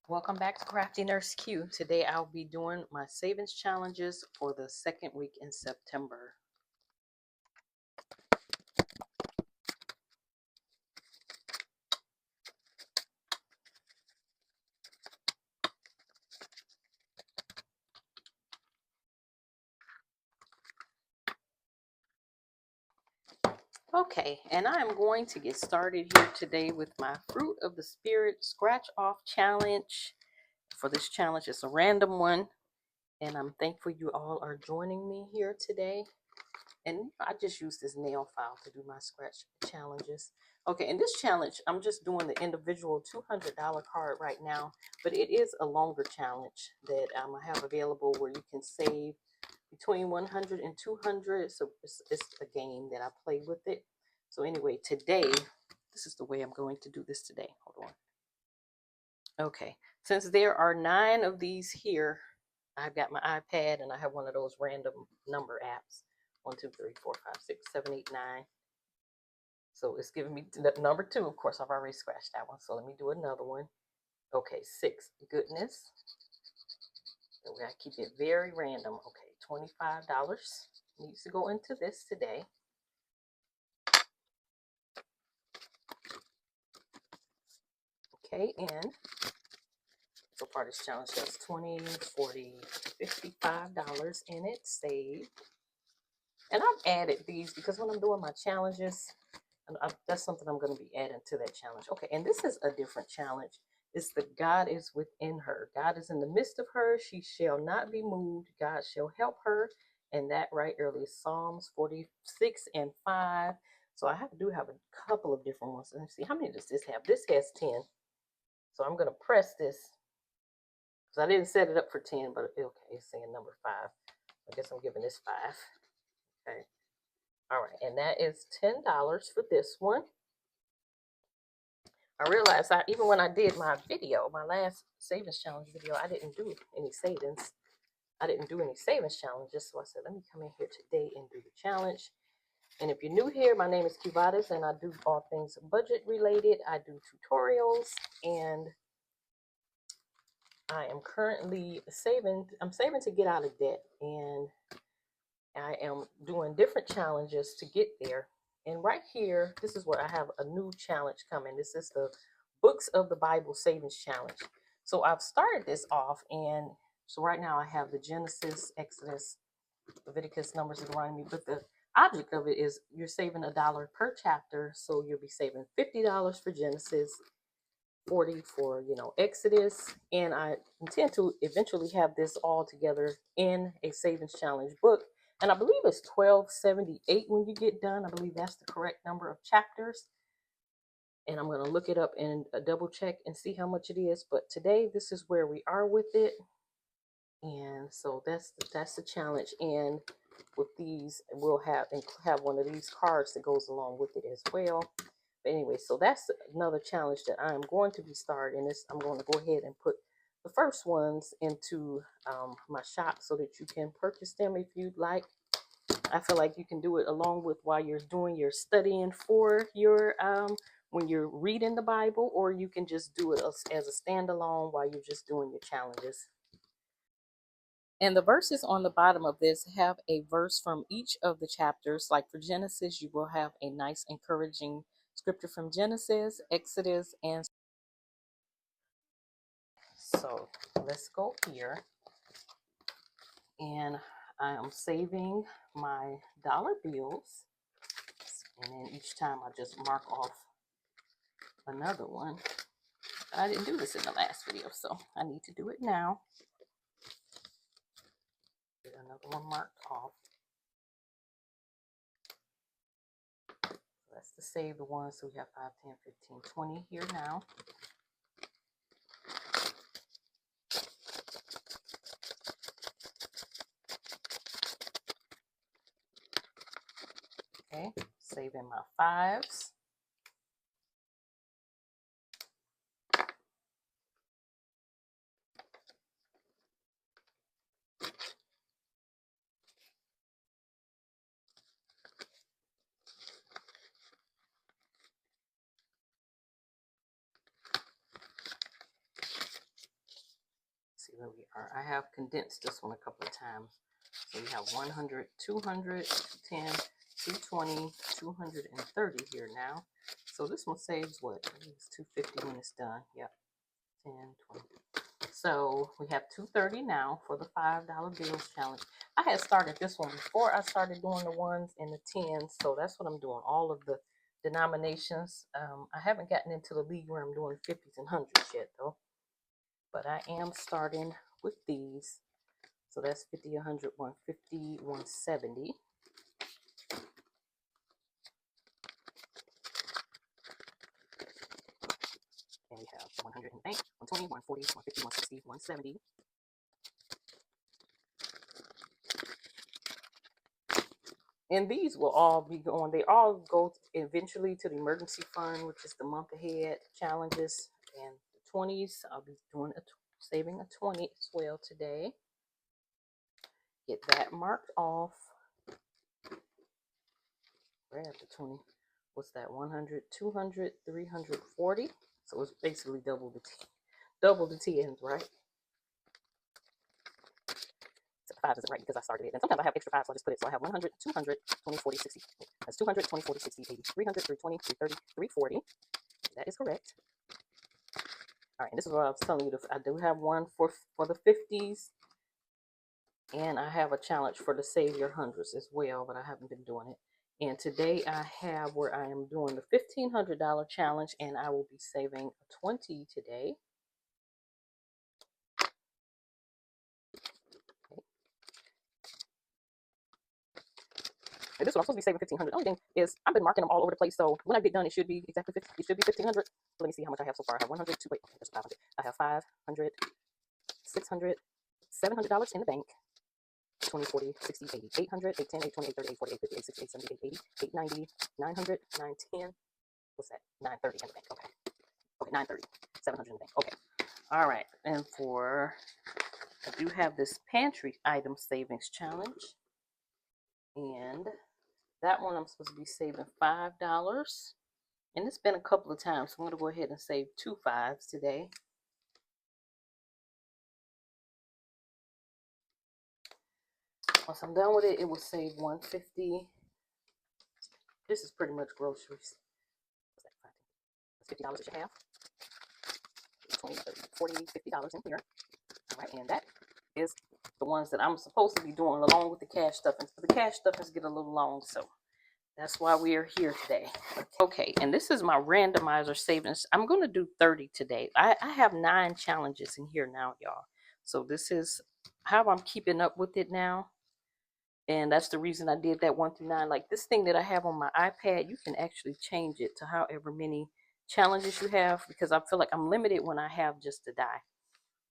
Welcome back to Crafty Nurse Q. Today I'll be doing my savings challenges for the second week in September. Okay, and I am going to get started here today with my Fruit of the Spirit Scratch Off Challenge. For this challenge, it's a random one, and I'm thankful you all are joining me here today. And I just use this nail file to do my scratch challenges. Okay, in this challenge, I'm just doing the individual $200 card right now, but it is a longer challenge that I have available where you can save between 100 and 200. So it's a game that I play with it. So anyway, today, this is the way I'm going to do this today. Hold on. Okay, since there are 9 of these here, I've got my iPad and I have one of those random number apps. 1, 2, 3, 4, 5, 6, 7, 8, 9. So it's giving me number 2. Of course, I've already scratched that one. So let me do another one. Okay, 6. Goodness. And we gotta keep it very random. Okay, $25 needs to go into this today. Okay, and so far this challenge has $20, $40, $55 in it saved. And I've added these because when I'm doing my challenges, that's something I'm going to be adding to that challenge. Okay, and this is a different challenge. It's the God is within her. God is in the midst of her. She shall not be moved. God shall help her. And that right early is Psalms 46 and 5. So I do have a couple of different ones. Let's see, how many does this have? This has 10. So I'm going to press this because I didn't set it up for 10, but okay, it's saying number 5. I guess I'm giving this 5. Okay. All right, and that is $10 for this one. I realized even when I did my video, my last savings challenge video, I didn't do any savings. I didn't do any savings challenges. So I said, let me come in here today and do the challenge. And if you're new here, my name is Cubatis and I do all things budget related. I do tutorials and I am currently saving. I'm saving to get out of debt and I am doing different challenges to get there. And right here, this is where I have a new challenge coming. This is the Books of the Bible Savings Challenge. So I've started this off, and so right now I have the Genesis, Exodus, Leviticus, Numbers, and Deuteronomy. But the object of it is you're saving $1 per chapter. So you'll be saving $50 for Genesis, 40 for Exodus, and I intend to eventually have this all together in a savings challenge book. And I believe it's 1278 when you get done. I believe that's the correct number of chapters. And I'm going to look it up and double check and see how much it is. But today, this is where we are with it. And so that's the challenge. And with these, we'll have one of these cards that goes along with it as well. But anyway, so that's another challenge that I'm going to be starting. I'm going to go ahead and put the first ones into my shop so that you can purchase them if you'd like. I feel like you can do it along with while you're doing your studying for your when you're reading the Bible, or you can just do it as a standalone while you're just doing your challenges. And the verses on the bottom of this have a verse from each of the chapters. Like for Genesis, you will have a nice encouraging scripture from Genesis, Exodus, and so let's go here. And I am saving my dollar bills. And then each time I just mark off another one. I didn't do this in the last video, so I need to do it now. Get another one marked off. That's to save the ones. So we have 5, 10, 15, 20 here now. Okay, saving my 5s. where we are. I have condensed this one a couple of times. So we have 100, 200, 10, 220, 230 here now. So this one saves what? It's 250 when it's done. Yep. 10, 20. So we have 230 now for the $5 bills challenge. I had started this one before I started doing the ones and the tens. So that's what I'm doing. All of the denominations. I haven't gotten into the league where I'm doing 50s and 100s yet though. But I am starting with these. So that's 50, 100, 150, 170. And we have 100 in the bank, 120, 140, 150, 160, 170. And these will all be going, they all go eventually to the emergency fund, which is the month ahead challenges. And the 20s, I'll be doing saving a 20 as well today. Get that marked off. Grab the 20. What's that? 100, 200, 340. So it's basically double the tens, right? Except the 5 isn't right because I started it. And sometimes I have extra 5, so I just put it. So I have 100, 200, 20, 40, 60. That's 200, 20, 40, 60, 80, 300, 320, 330, 340. That is correct. All right, and this is what I was telling you. I do have one for the 50s. And I have a challenge for the Save Your Hundreds as well, but I haven't been doing it. And today I have where I am doing the $1,500 challenge, and I will be saving a 20 today. Okay. And this one I'm supposed to be saving 1,500. The only thing is I've been marking them all over the place, so when I get done, it should be exactly 50. It should be 1,500. Let me see how much I have so far. I have 100. Wait, that's 500. I have 500, 600, $700 in the bank. 20, 40, 60, 80, 800, 810, 820, 830, 840, 850, 860, 870, 880, 890, 900, 910. What's that? 930 in the bank. Okay. Okay, 930. 700 in the bank. Okay. All right. And I do have this pantry item savings challenge. And that one I'm supposed to be saving $5. And it's been a couple of times. So I'm going to go ahead and save 2 5s today. Once I'm done with it, it will save $150. This is pretty much groceries. What's that? That's $50 that you have. 20, 30, 40, $50 in here. All right, and that is the ones that I'm supposed to be doing along with the cash stuffings. But the cash stuffings get a little long, so that's why we are here today. Okay, and this is my randomizer savings. I'm going to do 30 today. I have 9 challenges in here now, y'all. So this is how I'm keeping up with it now. And that's the reason I did that 1 through 9. Like this thing that I have on my iPad, you can actually change it to however many challenges you have, because I feel like I'm limited when I have just a die.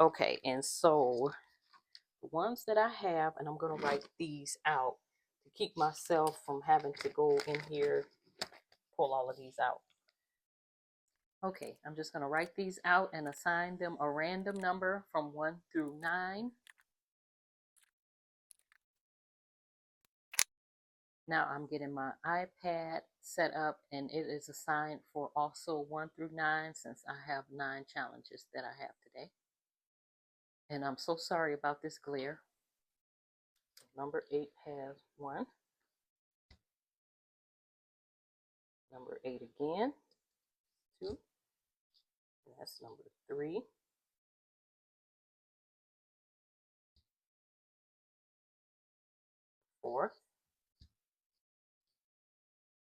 Okay, and so the ones that I have, and I'm going to write these out to keep myself from having to go in here, pull all of these out. Okay, I'm just going to write these out and assign them a random number from 1 through 9. Now I'm getting my iPad set up, and it is assigned for also 1 through 9 since I have 9 challenges that I have today. And I'm so sorry about this glare. Number 8 has 1. Number 8 again, 2. And that's number 3. 4.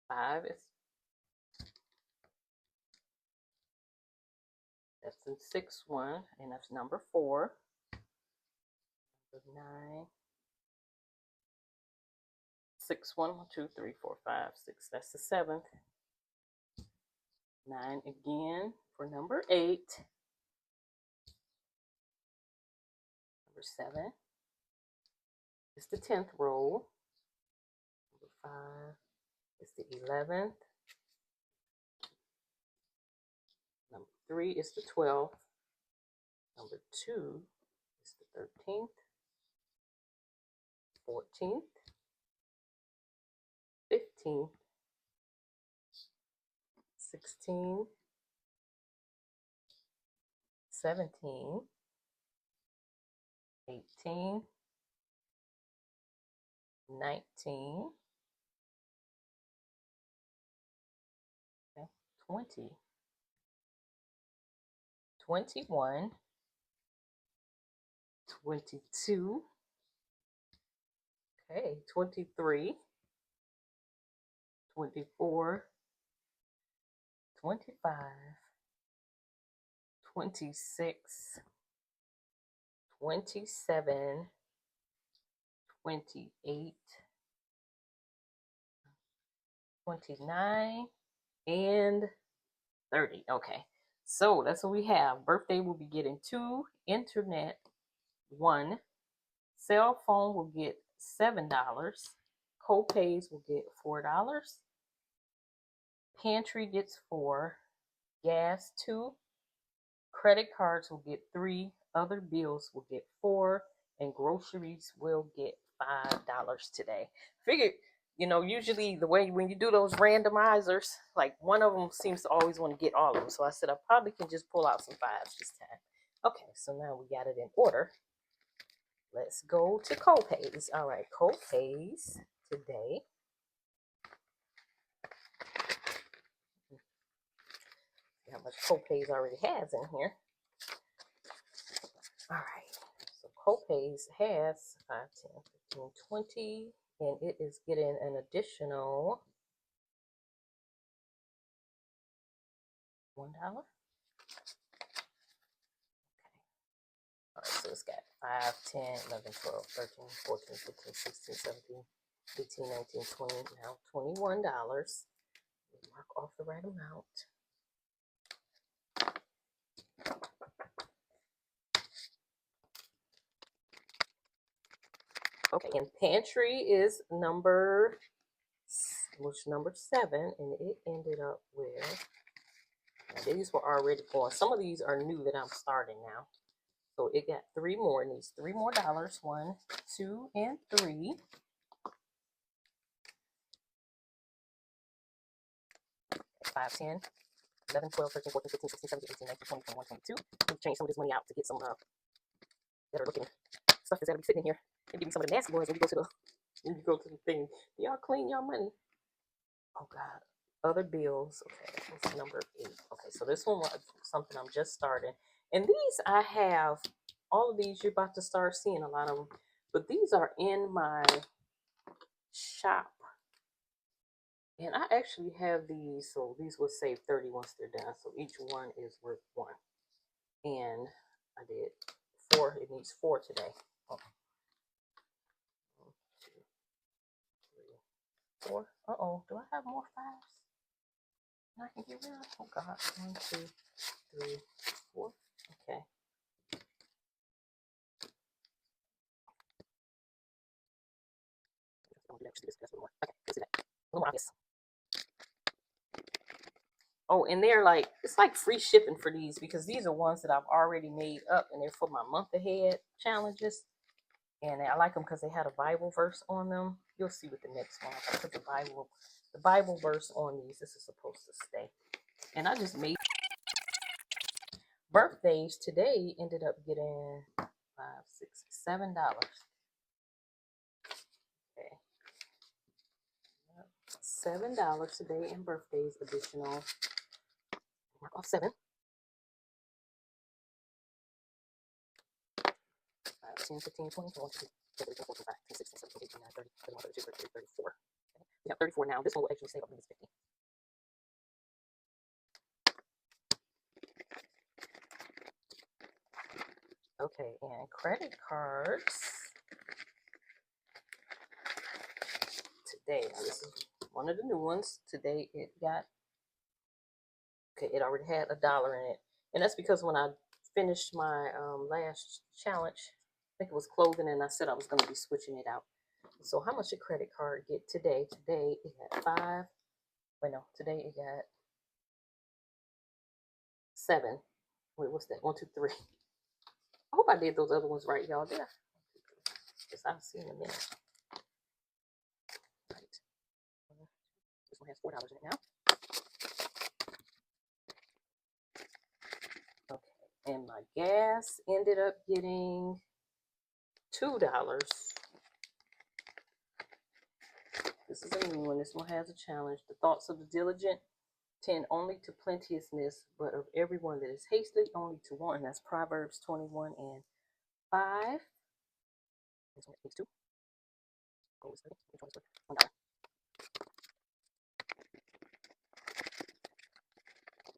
5 is, that's the 6th one, and that's number 4. Number 9. 6, 1, 2, 3, 4, 5, 6. That's the 7th. 9 again for number 8. Number 7 is the 10th row. Number 5 is the 11th. Number 3 is the 12th. Number 2 is the 13th. 14th. 15th. 16. 17. 18, 19, okay, 20, 21, 22, okay, 23, 24, 25, 26, 27, 28, 29, and 30. Okay, so that's what we have. Birthday will be getting 2, internet 1, cell phone will get $7, co-pays will get $4, pantry gets 4, gas 2, credit cards will get 3, other bills will get 4, and groceries will get $5 today. Figured, usually the way when you do those randomizers, like one of them seems to always want to get all of them. So I said I probably can just pull out some 5s this time. Okay, so now we got it in order. Let's go to co-pays. All right, co-pays today. See how much co-pays already has in here. All right, so co-pays has 5, 10, 15, 20, and it is getting an additional $1. Okay. All right, so it's got 5, 10, 11, 12, 13, 14, 15, 16, 17, 18, 19, 20, now $21. Mark off the right amount. Okay, and pantry is number 7, and it ended up with, now these were already going. Some of these are new that I'm starting now. So it got 3 more, and needs $3 more. 1, 2, and 3. 5, 10, 11, 12, 13, 14, 15, 16, 17, 18, 19, 20, 21, 22. We'll change some of this money out to get some better looking stuff that's gotta be sitting in here. And give me some of the nasty ones when you go to the thing. Do y'all clean your money? Oh God. Other bills. Okay, what's number 8? Okay, so this one was something I'm just starting. And these I have, all of these you're about to start seeing a lot of them. But these are in my shop. And I actually have these, so these will save 30 once they're done. So each one is worth 1. And I did 4. It needs 4 today. Oh. 1, 2, 3, 4. Uh-oh, do I have more 5s? I can get rid of. Oh God. 1, 2, 3, 4. Okay. Okay, let's do that. A little more obvious. Oh, and they're like, it's like free shipping for these because these are ones that I've already made up and they're for my month ahead challenges. And I like them because they had a Bible verse on them. You'll see with the next one. I put the Bible verse on these. This is supposed to stay. And I just made birthdays today. Ended up getting $5, $6, $7. Okay, $7 today in birthdays additional. Mark off 7. 5, 10, 15, 20, 21, 22, 23, 24, 25, 26, 27, 28, 29, 30, 31, 32, 33, 34. Okay. We have 34 now. This one will actually save up to 50. Okay, and credit cards today. Now this is one of the new ones. Today it got, okay, it already had $1 in it. And that's because when I finished my last challenge, I think it was clothing, and I said I was going to be switching it out. So how much did credit card get today? Today it got 5. Wait, no, today it got 7. Wait, what's that? 1, 2, 3. I hope I did those other ones right, y'all. Did I? Because I've seen them in. Right. This one has $4 in it now. Okay, and my gas ended up getting $2. This is a new one. This one has a challenge. The thoughts of the diligent tend only to plenteousness, but of everyone that is hasty only to want. And that's Proverbs 21 and 5. This one is 2. Oh, it's $1.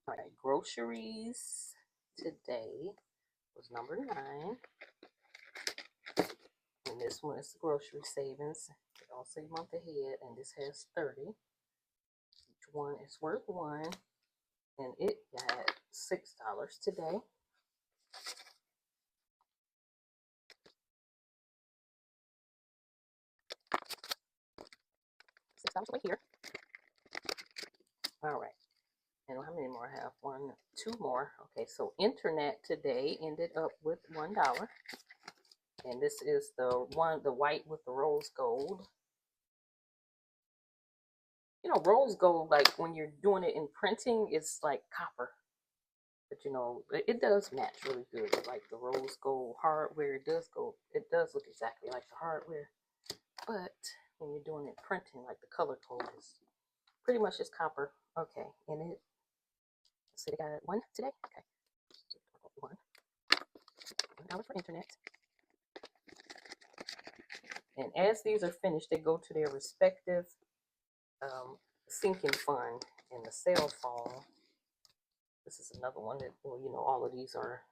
All right, groceries today was number 9. And this one is the grocery savings. They all say month ahead, and this has 30. Each one is worth 1, and it got $6 today. $6 right here. All right. And how many more I have? 1, 2 more. Okay, so internet today ended up with $1. And this is the one, the white with the rose gold. You know, rose gold, like when you're doing it in printing, it's like copper. But you know, it does match really good. Like the rose gold hardware, it does look exactly like the hardware. But when you're doing it printing, like the color code is pretty much just copper. Okay, and it, so they got 1 today. Okay, $1 for internet. And as these are finished, they go to their respective sinking fund. And the cell phone, this is another one that, well, you know, all of these are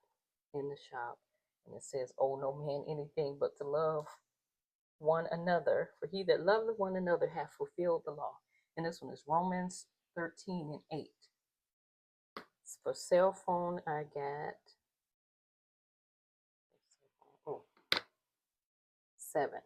in the shop. And it says, "Owe no man anything but to love one another. For he that loveth one another hath fulfilled the law." And this one is Romans 13 and 8. For cell phone, I got 7.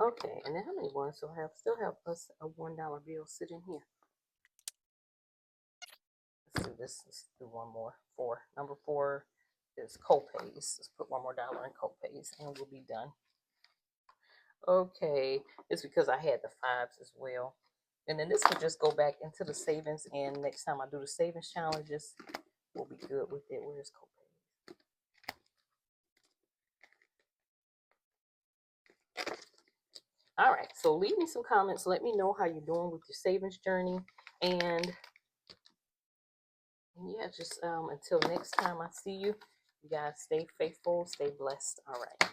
Okay, and then how many ones do I have? Still have us a $1 bill sitting here. Let's do this. Let's do one more. 4. Number 4 is copays. Let's put $1 more in copays, and we'll be done. Okay, it's because I had the 5s as well. And then this will just go back into the savings, and next time I do the savings challenges, we'll be good with it. Where's copay? All right, so leave me some comments. Let me know how you're doing with your savings journey. And yeah, just until next time I see you, you guys stay faithful, stay blessed. All right.